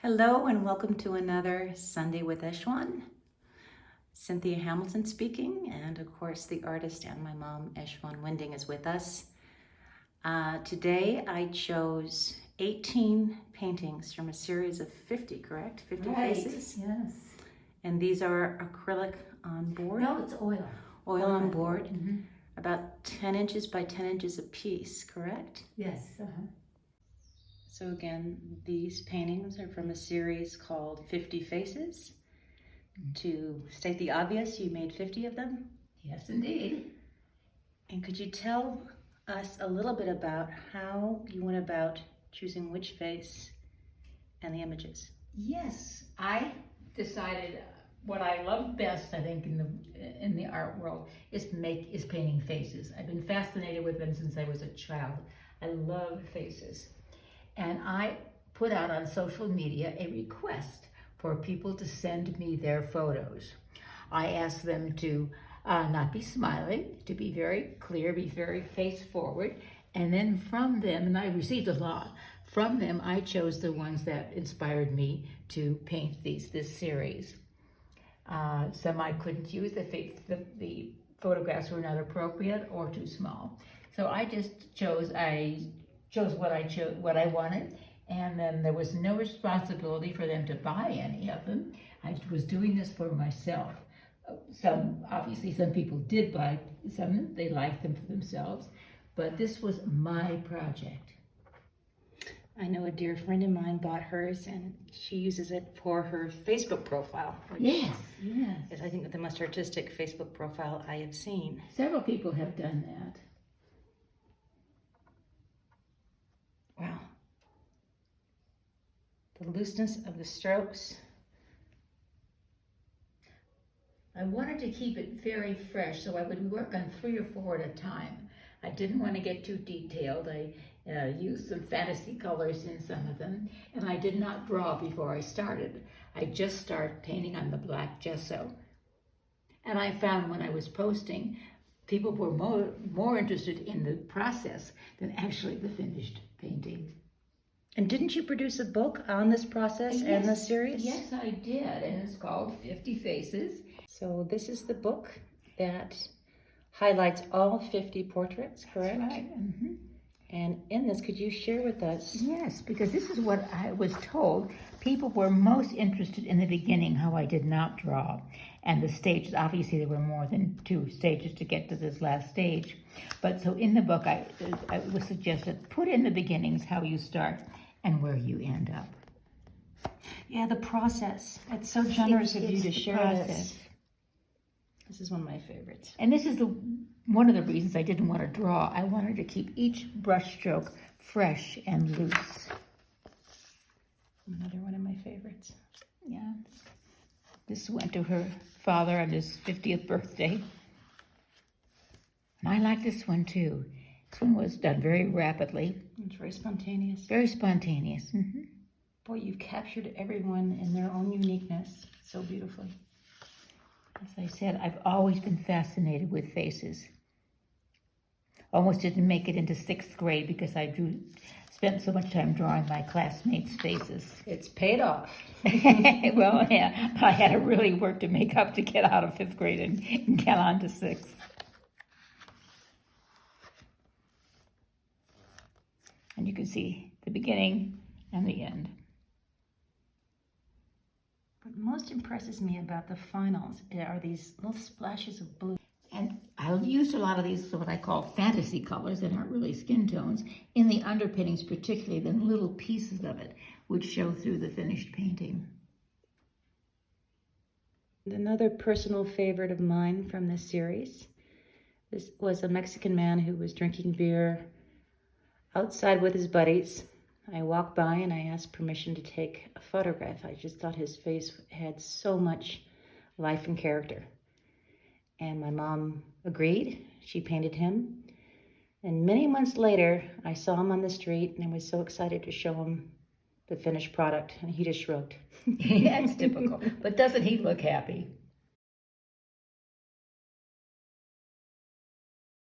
Hello and welcome to another Sunday with Ezshwan. Cynthia Hamilton speaking, and of course the artist and my mom, Ezshwan Winding, is with us. Today I chose 18 paintings from a series of 50, correct? 50 faces? Yes. And these are acrylic on board? No, it's oil. Oil on board. Mm-hmm. About 10 inches by 10 inches a piece, correct? Yes. So again, these paintings are from a series called 50 Faces. To state the obvious, you made 50 of them? Yes, indeed. And could you tell us a little bit about how you went about choosing which face and the images? Yes, I decided what I love best, I think, in the art world is painting faces. I've been fascinated with them since I was a child. I love faces. And I put out on social media a request for people to send me their photos. I asked them to not be smiling, to be very clear, be very face forward. And then from them, and I received a lot, from them I chose the ones that inspired me to paint this series. Some I couldn't use, the photographs were not appropriate or too small. So I just chose what I wanted, and then there was no responsibility for them to buy any of them. I was doing this for myself. Obviously some people did buy some, they liked them for themselves, but this was my project. I know a dear friend of mine bought hers and she uses it for her Facebook profile. Yes. Is I think the most artistic Facebook profile I have seen. Several people have done that. Wow. The looseness of the strokes. I wanted to keep it very fresh, so I would work on 3 or 4 at a time. I didn't want to get too detailed. I used some fantasy colors in some of them, and I did not draw before I started. I just started painting on the black gesso. And I found when I was posting, people were more interested in the process than actually the finished painting. And didn't you produce a book on this process and the series? Yes, I did, and it's called 50 Faces. So this is the book that highlights all 50 portraits, correct? That's right. Mm-hmm. And in this, could you share with us? Yes, because this is what I was told. People were most interested in the beginning, how I did not draw. And the stages, obviously there were more than 2 stages to get to this last stage. But so in the book, I was suggested, put in the beginnings how you start and where you end up. Yeah, the process. It's so generous of you to share this. This is one of my favorites. And this is one of the reasons I didn't want to draw. I wanted to keep each brush stroke fresh and loose. Another one of my favorites. Yeah. This went to her father on his 50th birthday. And I like this one too. This one was done very rapidly. It's very spontaneous. Very spontaneous. Mm-hmm. Boy, you've captured everyone in their own uniqueness so beautifully. As I said, I've always been fascinated with faces. Almost didn't make it into 6th grade because I spent so much time drawing my classmates' faces. It's paid off. Well, yeah, I had to really work to make up to get out of 5th grade and get on to 6th. And you can see the beginning and the end. What most impresses me about the finals are these little splashes of blue. And I used a lot of these, what I call fantasy colors that aren't really skin tones, in the underpinnings, particularly the little pieces of it, which show through the finished painting. Another personal favorite of mine from this series. This was a Mexican man who was drinking beer outside with his buddies. I walked by and I asked permission to take a photograph. I just thought his face had so much life and character. And my mom agreed. She painted him. And many months later, I saw him on the street and I was so excited to show him the finished product. And he just shrugged. That's typical. But doesn't he look happy?